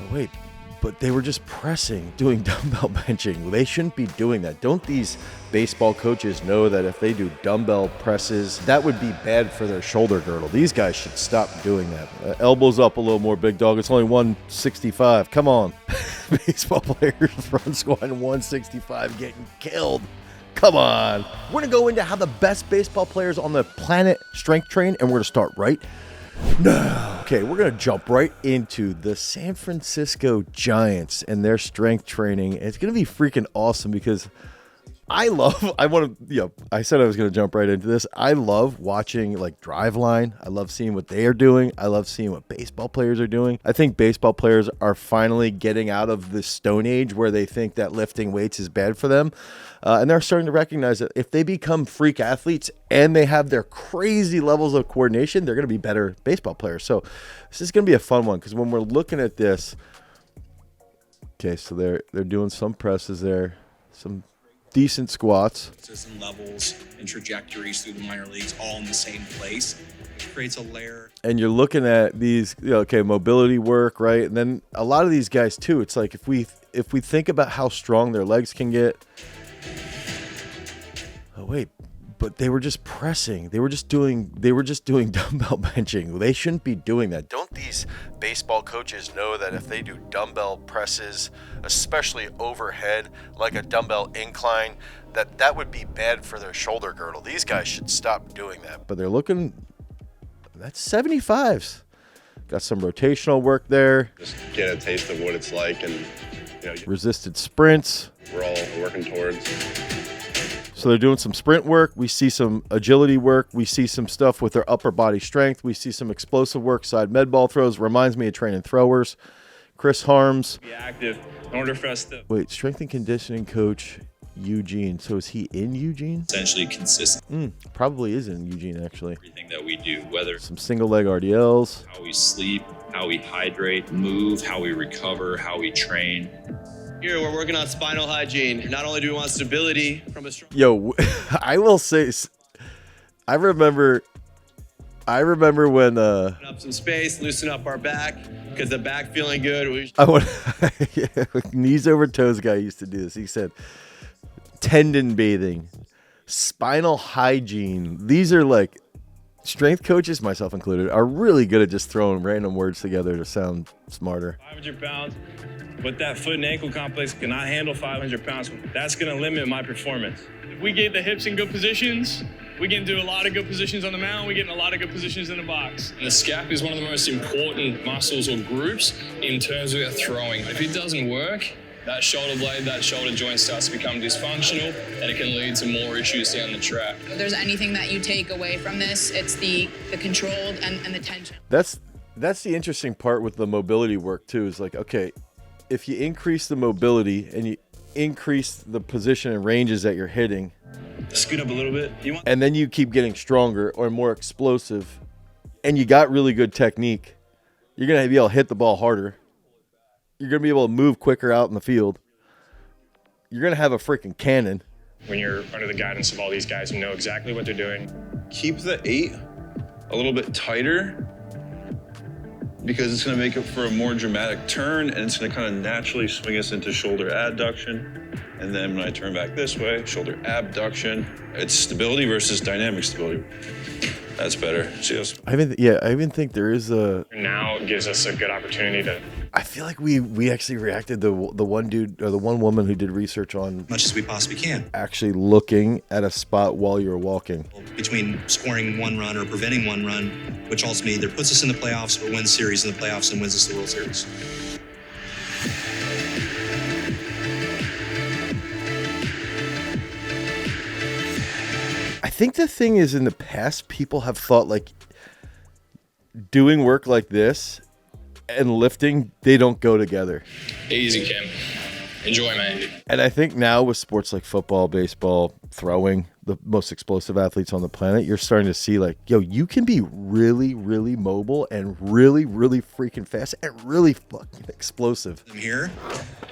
Oh, wait, but they were just pressing, doing dumbbell benching. They shouldn't be doing that. Don't these baseball coaches know that if they do dumbbell presses, that would be bad for their shoulder girdle? These guys should stop doing that. Elbows up a little more, big dog. It's only 165. Come on. Baseball players front squatting 165 getting killed. Come on. We're going to go into how the best baseball players on the planet strength train, and we're going to start right now. Okay, we're going to jump right into the San Francisco Giants and their strength training. It's going to be freaking awesome because I said I was going to jump right into this. I love watching like Driveline. I love seeing what they are doing. I love seeing what baseball players are doing. I think baseball players are finally getting out of the Stone Age where they think that lifting weights is bad for them. And they're starting to recognize that if they become freak athletes and they have their crazy levels of coordination, they're going to be better baseball players. So this is going to be a fun one because when we're looking at this, okay, so they're doing some presses there, some decent squats. Consistent levels and trajectories through the minor leagues all in the same place. It creates a layer. And you're looking at these, mobility work, right? And then a lot of these guys too, it's like if we think about how strong their legs can get. Oh wait, but they were just pressing. They were just doing dumbbell benching. They shouldn't be doing that. Don't these baseball coaches know that if they do dumbbell presses, especially overhead, like a dumbbell incline, that would be bad for their shoulder girdle? These guys should stop doing that. But they're looking, that's 75s. Got some rotational work there. Just get a taste of what it's like, and resisted sprints. We're all working towards. So they're doing some sprint work. We see some agility work. We see some stuff with their upper body strength. We see some explosive work, side med ball throws. Reminds me of training throwers. Chris Harms. Be active in order for us to... Wait, strength and conditioning coach Eugene. So is he in Eugene? Essentially consistent. Probably is in Eugene, actually. Everything that we do, whether some single leg RDLs. How we sleep, how we hydrate, move, how we recover, how we train. Here, we're working on spinal hygiene. Not only do we want stability from a strong... Yo, I will say, I remember when... up some space, loosen up our back, because the back feeling good. Knees over toes guy used to do this. He said, tendon bathing, spinal hygiene. These are like, strength coaches, myself included, are really good at just throwing random words together to sound smarter. 500 pounds. But that foot and ankle complex cannot handle 500 pounds. That's going to limit my performance. If we get the hips in good positions, we can do a lot of good positions on the mound. We get in a lot of good positions in the box. And the scap is one of the most important muscles or groups in terms of our throwing. If it doesn't work, that shoulder blade, that shoulder joint starts to become dysfunctional, and it can lead to more issues down the track. If there's anything that you take away from this, it's the controlled and the tension. That's the interesting part with the mobility work too, is like, okay, if you increase the mobility and you increase the position and ranges that you're hitting, scoot up a little bit. And then you keep getting stronger or more explosive, and you got really good technique, you're going to be able to hit the ball harder. You're going to be able to move quicker out in the field. You're going to have a freaking cannon. When you're under the guidance of all these guys who know exactly what they're doing. Keep the 8 a little bit tighter, because it's going to make it for a more dramatic turn, and it's going to kind of naturally swing us into shoulder adduction. And then when I turn back this way, shoulder abduction. It's stability versus dynamic stability. That's better. I even think there is a... Now it gives us a good opportunity to... I feel like we actually reacted to the one dude or the one woman who did research on... Much as we possibly can. Actually looking at a spot while you're walking. Between scoring one run or preventing one run, which ultimately either puts us in the playoffs or wins series in the playoffs and wins us the World Series. I think the thing is, in the past, people have thought like doing work like this and lifting, they don't go together. Easy, Kim. Enjoy, man. And I think now with sports like football, baseball, throwing, the most explosive athletes on the planet, you're starting to see like, yo, you can be really, really mobile and really, really freaking fast and really fucking explosive. Here,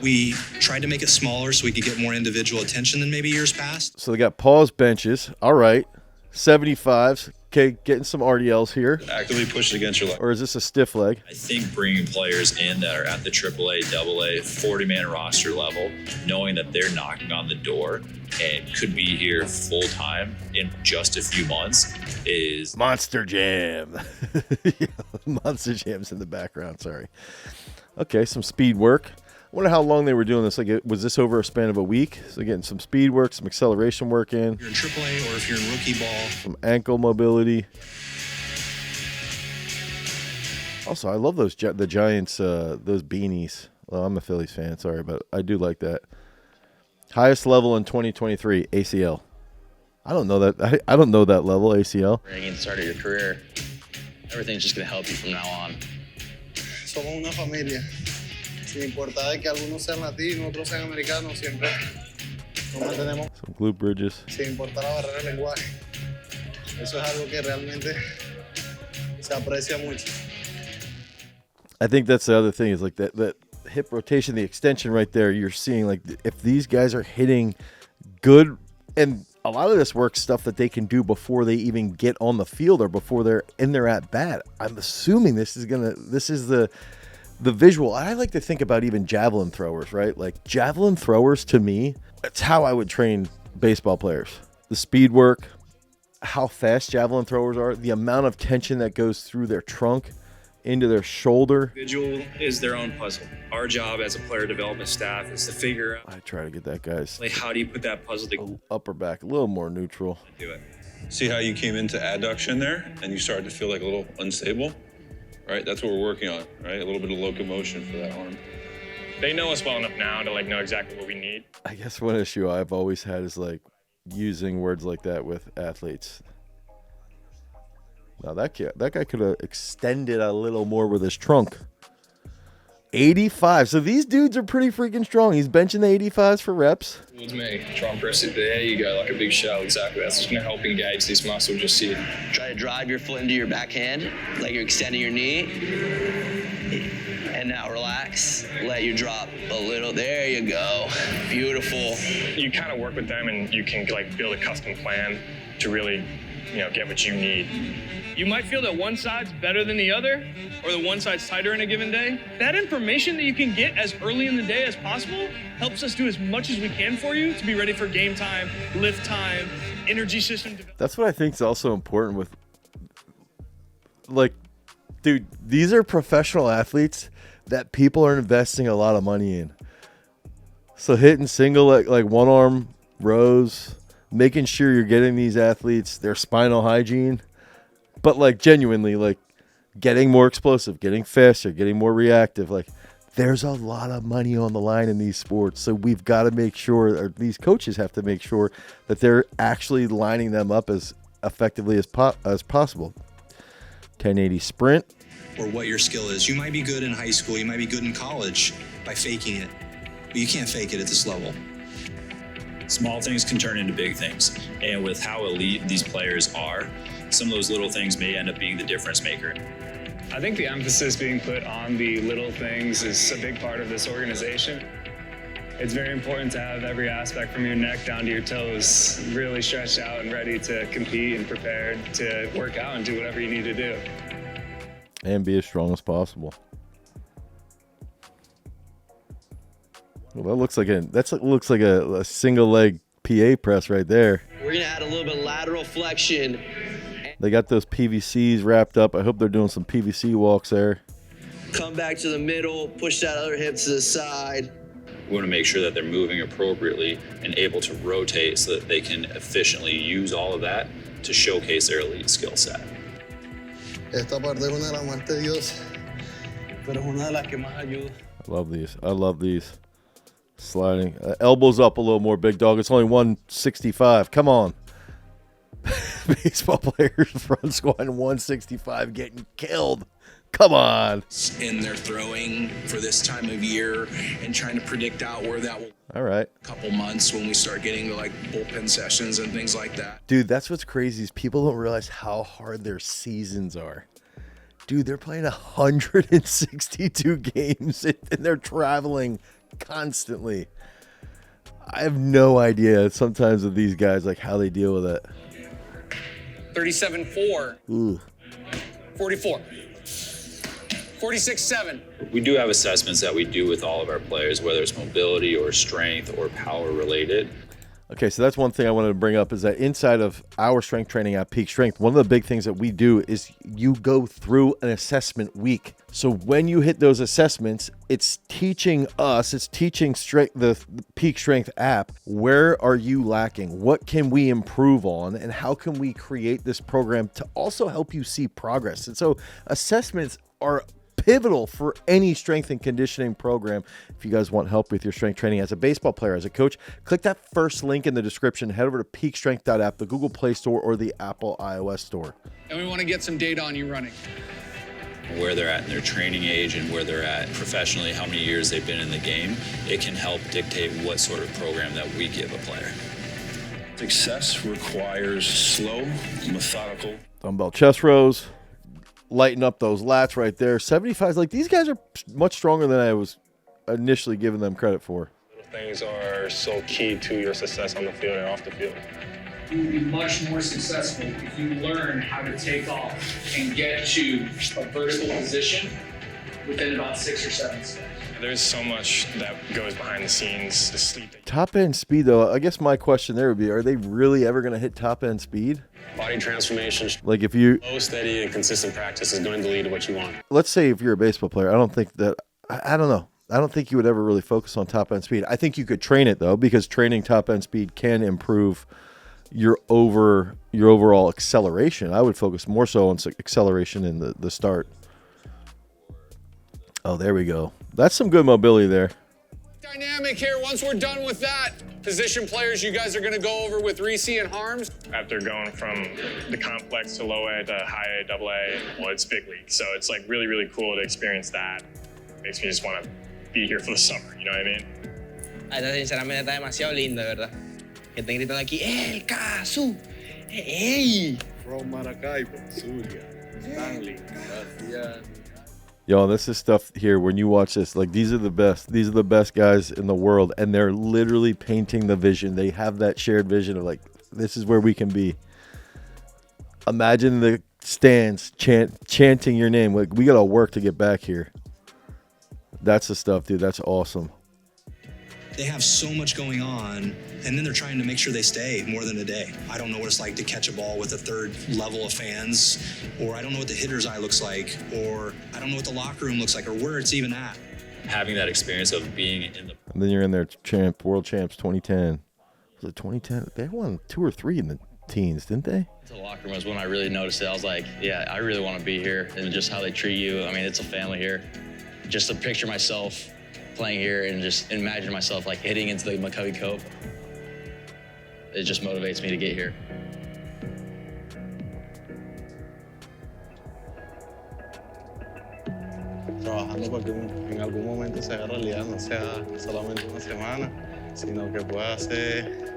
we tried to make it smaller so we could get more individual attention than maybe years past. So they got pause benches. All right. 75s. Okay, getting some RDLs here. Actively push it against your leg. Or is this a stiff leg? I think bringing players in that are at the AAA, AA, 40-man roster level, knowing that they're knocking on the door and could be here full time in just a few months is Monster Jam. Monster Jam's in the background, sorry. Okay, some speed work. I wonder how long they were doing this. Like, was this over a span of a week? So getting some speed work, some acceleration work in. If you're in AAA or if you're in rookie ball. Some ankle mobility. Also, I love the Giants, those beanies. Well, I'm a Phillies fan, sorry, but I do like that. Highest level in 2023, ACL. I don't know that. I don't know that level, ACL. At the start of your career, everything's just going to help you from now on. Somos una familia. Sin importar que algunos sean latinos, otros sean americanos, siempre nos mantenemos. Some glute bridges. Sin importar la barrera del lenguaje. Eso es algo que realmente se aprecia mucho. I think that's the other thing is like that hip rotation, the extension right there. You're seeing like if these guys are hitting good, and a lot of this work stuff that they can do before they even get on the field or before they're in their at bat. I'm assuming this is the visual. I like to think about even javelin throwers, right? Like javelin throwers to me, that's how I would train baseball players. The speed work, how fast javelin throwers are, the amount of tension that goes through their trunk into their shoulder. individual is their own puzzle. Our job as a player development staff is to figure out I try to get that guy's like how do you put that puzzle together. upper back a little more neutral. Do it. See how you came into adduction there and you started to feel like a little unstable? Right? That's what we're working on, right? A little bit of locomotion for that arm. They know us well enough now to know exactly what we need. I guess one issue I've always had is like using words like that with athletes. Now that guy could have extended a little more with his trunk. 85. So these dudes are pretty freaking strong. He's benching the 85s for reps. It was me. Try and press it. There you go, like a big shell. Exactly. That's just going to help engage this muscle just here. Try to drive your foot into your backhand, like you're extending your knee. And now relax. Let you drop a little. There you go. Beautiful. You kind of work with them and you can build a custom plan to really, get what you need. You might feel that one side's better than the other, or the one side's tighter in a given day. That information that you can get as early in the day as possible helps us do as much as we can for you to be ready for game time, lift time, energy system development. That's what I think is also important with, dude, these are professional athletes that people are investing a lot of money in. So hitting single, like one arm rows, making sure you're getting these athletes their spinal hygiene, but genuinely getting more explosive, getting faster, getting more reactive. There's a lot of money on the line in these sports. So we've got to make sure, or these coaches have to make sure that they're actually lining them up as effectively as possible. 1080 sprint. Or what your skill is. You might be good in high school, you might be good in college by faking it, but you can't fake it at this level. Small things can turn into big things. And with how elite these players are, some of those little things may end up being the difference maker. I think the emphasis being put on the little things is a big part of this organization. It's very important to have every aspect from your neck down to your toes really stretched out and ready to compete and prepared to work out and do whatever you need to do. And be as strong as possible. Well, that looks like a single leg PA press right there. We're gonna add a little bit of lateral flexion. They got those PVCs wrapped up. I hope they're doing some PVC walks there. Come back to the middle, push that other hip to the side. We want to make sure that they're moving appropriately and able to rotate so that they can efficiently use all of that to showcase their elite skill set. Esta parte es una de las más tediosas, pero es una de las que más ayuda. I love these. Sliding. Elbows up a little more, big dog. It's only 165. Come on. Baseball players front squatting 165 getting killed. Come on. In their throwing for this time of year and trying to predict out where that will. All right. A couple months when we start getting to bullpen sessions and things like that. Dude, that's what's crazy is people don't realize how hard their seasons are. Dude, they're playing 162 games and they're traveling constantly. I have no idea sometimes with these guys how they deal with it. 37.4. 44. 46.7. We do have assessments that we do with all of our players, whether it's mobility or strength or power related. Okay, so that's one thing I wanted to bring up is that inside of our strength training at Peak Strength, one of the big things that we do is you go through an assessment week. So when you hit those assessments, it's teaching us, it's teaching the Peak Strength app, where are you lacking? What can we improve on? And how can we create this program to also help you see progress? And so assessments are pivotal for any strength and conditioning program. If you guys want help with your strength training as a baseball player, as a coach, click that first link in the description. Head over to peakstrength.app, the Google Play Store or the Apple iOS Store. And we want to get some data on you running. Where they're at in their training age and where they're at professionally, how many years they've been in the game, it can help dictate what sort of program that we give a player. Success requires slow, methodical. Dumbbell chest rows. Lighten up those lats right there. 75s, like these guys are much stronger than I was initially giving them credit for. Little things are so key to your success on the field and off the field. You will be much more successful if you learn how to take off and get to a vertical position within about 6 or 7 steps. There's so much that goes behind the scenes. The sleep. Top end speed, though, I guess my question there would be, are they really ever going to hit top end speed? Body transformation. Like if you slow, steady, and consistent practice is going to lead to what you want. Let's say if you're a baseball player, I don't think that, I don't know. I don't think you would ever really focus on top end speed. I think you could train it though, because training top end speed can improve your overall acceleration. I would focus more so on acceleration in the start. Oh, there we go. That's some good mobility there. Dynamic here. Once we're done with that, position players, you guys are going to go over with Reese and Harms. After going from the complex to low A to high A, double A, well, it's big league. So it's like really, really cool to experience that. Makes me just want to be here for the summer, you know what I mean? Sinceramente está demasiado lindo, ¿verdad? Que estén gritando aquí, ¡El Casu! ¡Ey! From Maracaibo, Zulia, Stanley, Gracias. Yo, this is stuff here when you watch this, like these are the best guys in the world, and they're literally painting the vision. They have that shared vision of like, this is where we can be. Imagine the stands chanting your name. Like, we gotta work to get back here. That's the stuff, dude. That's awesome. They have so much going on, and then they're trying to make sure they stay more than a day. I don't know what it's like to catch a ball with a third level of fans, or I don't know what the hitter's eye looks like, or I don't know what the locker room looks like, or where it's even at. Having that experience of being in the... And then you're in there, world champs 2010. Was it 2010? They won 2 or 3 in the teens, didn't they? The locker room was when I really noticed it. I was like, yeah, I really want to be here, and just how they treat you. I mean, it's a family here. Just to picture myself playing here and just imagine myself like hitting into the Maccabi Cope. It just motivates me to get here. Trabajando para que en algún momento se haga realidad, no sea solamente una semana, sino que pueda ser.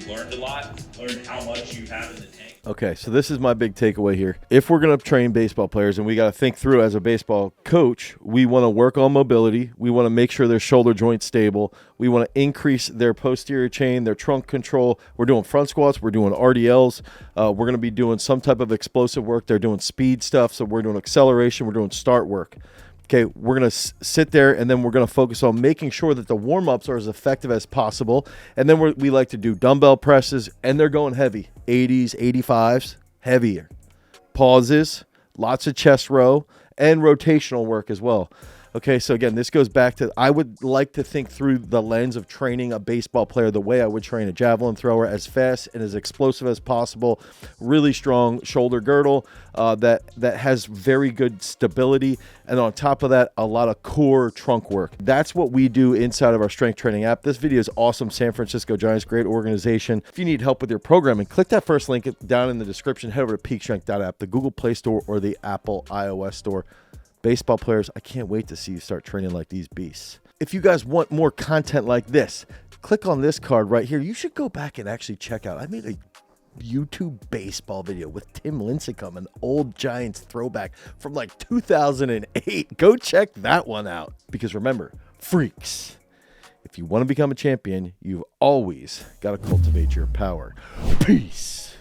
Learned a lot, learned how much you have in the tank. Okay, so this is my big takeaway here. If we're going to train baseball players, and we got to think through as a baseball coach, we want to work on mobility. We want to make sure their shoulder joint's stable. We want to increase their posterior chain, their trunk control. We're doing front squats. We're doing RDLs. We're going to be doing some type of explosive work. They're doing speed stuff, so we're doing acceleration. We're doing start work. Okay, we're going to sit there, and then we're going to focus on making sure that the warm-ups are as effective as possible. And then we like to do dumbbell presses, and they're going heavy. 80s, 85s, heavier. Pauses, lots of chest row, and rotational work as well. Okay, so again, this goes back to, I would like to think through the lens of training a baseball player the way I would train a javelin thrower, as fast and as explosive as possible, really strong shoulder girdle that has very good stability, and on top of that, a lot of core trunk work. That's what we do inside of our strength training app. This video is awesome. San Francisco Giants, great organization. If you need help with your programming, click that first link down in the description. Head over to peakstrength.app, the Google Play Store or the Apple iOS Store. Baseball players, I can't wait to see you start training like these beasts. If you guys want more content like this, click on this card right here. You should go back and actually check out. I made a YouTube baseball video with Tim Lincecum, an old Giants throwback from like 2008. Go check that one out. Because remember, freaks, if you want to become a champion, you've always got to cultivate your power. Peace.